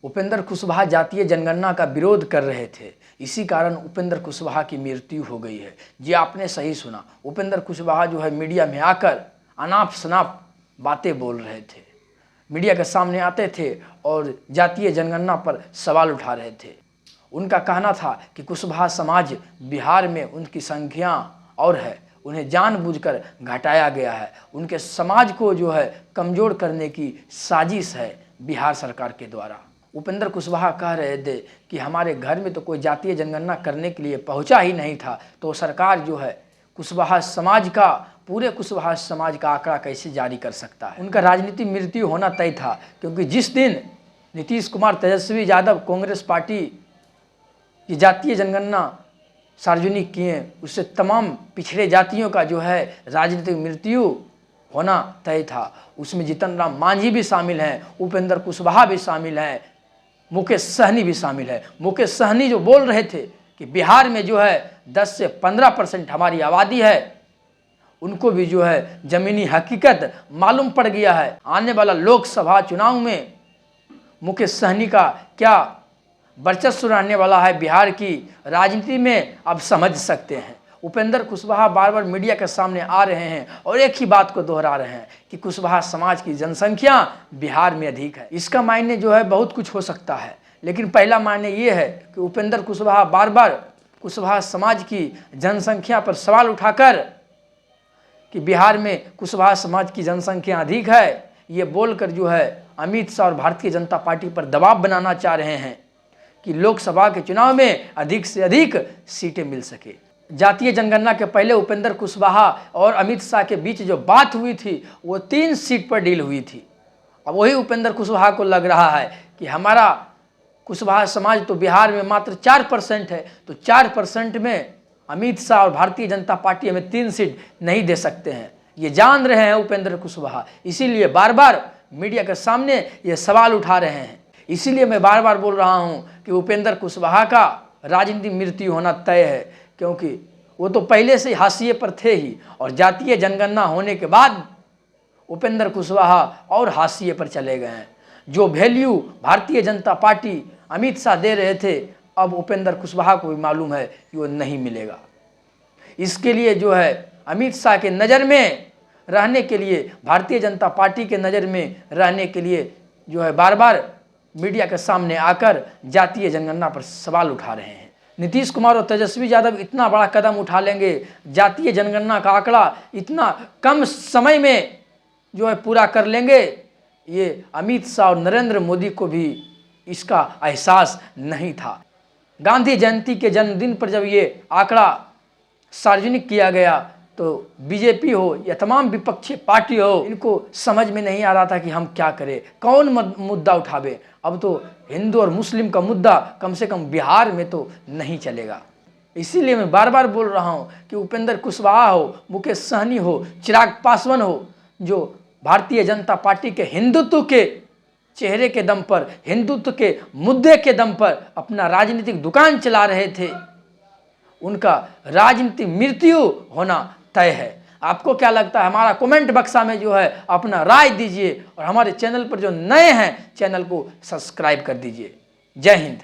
उपेंद्र कुशवाहा जातीय जनगणना का विरोध कर रहे थे, इसी कारण उपेंद्र कुशवाहा की मृत्यु हो गई है। जी आपने सही सुना, उपेंद्र कुशवाहा जो है मीडिया में आकर अनाप शनाप बातें बोल रहे थे, मीडिया के सामने आते थे और जातीय जनगणना पर सवाल उठा रहे थे। उनका कहना था कि कुशवाहा समाज बिहार में उनकी संख्या और है, उन्हें जानबूझकर घटाया गया है, उनके समाज को जो है कमज़ोर करने की साजिश है बिहार सरकार के द्वारा। उपेंद्र कुशवाहा कह रहे थे कि हमारे घर में तो कोई जातीय जनगणना करने के लिए पहुंचा ही नहीं था, तो सरकार जो है कुशवाहा समाज का, पूरे कुशवाहा समाज का आंकड़ा कैसे जारी कर सकता है। उनका राजनीतिक मृत्यु होना तय था, क्योंकि जिस दिन नीतीश कुमार, तेजस्वी यादव कांग्रेस पार्टी की जातीय जनगणना सार्वजनिक किए, उससे तमाम पिछड़े जातियों का जो है राजनीतिक मृत्यु होना तय था। उसमें जीतन राम मांझी भी शामिल हैं, उपेंद्र कुशवाहा भी शामिल हैं, मुकेश सहनी भी शामिल है। मुकेश सहनी जो बोल रहे थे कि बिहार में जो है 10 से 15% हमारी आबादी है, उनको भी जो है ज़मीनी हकीकत मालूम पड़ गया है। आने वाला लोकसभा चुनाव में मुकेश सहनी का क्या वर्चस्व रहने वाला है बिहार की राजनीति में, अब समझ सकते हैं। उपेंद्र कुशवाहा बार बार मीडिया के सामने आ रहे हैं और एक ही बात को दोहरा रहे हैं कि कुशवाहा समाज की जनसंख्या बिहार में अधिक है। इसका मायने जो है बहुत कुछ हो सकता है, लेकिन पहला मायने ये है कि उपेंद्र कुशवाहा बार बार कुशवाहा समाज की जनसंख्या पर सवाल उठाकर कि बिहार में कुशवाहा समाज की जनसंख्या अधिक है, ये बोलकर जो है अमित शाह और भारतीय जनता पार्टी पर दबाव बनाना चाह रहे हैं कि लोकसभा के चुनाव में अधिक से अधिक सीटें मिल सके। जातीय जनगणना के पहले उपेंद्र कुशवाहा और अमित शाह के बीच जो बात हुई थी वो 3 सीट पर डील हुई थी। अब वही उपेंद्र कुशवाहा को लग रहा है कि हमारा कुशवाहा समाज तो बिहार में मात्र 4% है, तो 4% में अमित शाह और भारतीय जनता पार्टी हमें 3 सीट नहीं दे सकते हैं, ये जान रहे हैं उपेंद्र कुशवाहा। इसीलिए बार बार मीडिया के सामने ये सवाल उठा रहे हैं। इसीलिए मैं बार बार बोल रहा हूँ कि उपेंद्र कुशवाहा का राजनीतिक मृत्यु होना तय है, क्योंकि वो तो पहले से हाशिए पर थे ही, और जातीय जनगणना होने के बाद उपेंद्र कुशवाहा और हाशिए पर चले गए हैं। जो वैल्यू भारतीय जनता पार्टी अमित शाह दे रहे थे, अब उपेंद्र कुशवाहा को भी मालूम है कि वो नहीं मिलेगा। इसके लिए जो है अमित शाह के नज़र में रहने के लिए, भारतीय जनता पार्टी के नज़र में रहने के लिए जो है बार बार मीडिया के सामने आकर जातीय जनगणना पर सवाल उठा रहे हैं। नीतीश कुमार और तेजस्वी यादव इतना बड़ा कदम उठा लेंगे, जातीय जनगणना का आंकड़ा इतना कम समय में जो है पूरा कर लेंगे, ये अमित शाह और नरेंद्र मोदी को भी इसका एहसास नहीं था। गांधी जयंती के जन्मदिन पर जब ये आंकड़ा सार्वजनिक किया गया तो बीजेपी हो या तमाम विपक्षी पार्टी हो, इनको समझ में नहीं आ रहा था कि हम क्या करें, कौन मुद्दा उठावे। अब तो हिंदू और मुस्लिम का मुद्दा कम से कम बिहार में तो नहीं चलेगा। इसीलिए मैं बार बार बोल रहा हूँ कि उपेंद्र कुशवाहा हो, मुकेश सहनी हो, चिराग पासवान हो, जो भारतीय जनता पार्टी के हिंदुत्व के चेहरे के दम पर, हिंदुत्व के मुद्दे के दम पर अपना राजनीतिक दुकान चला रहे थे, उनका राजनीतिक मृत्यु होना तय है। आपको क्या लगता है? हमारा कमेंट बक्सा में जो है अपना राय दीजिए, और हमारे चैनल पर जो नए हैं चैनल को सब्सक्राइब कर दीजिए। जय हिंद।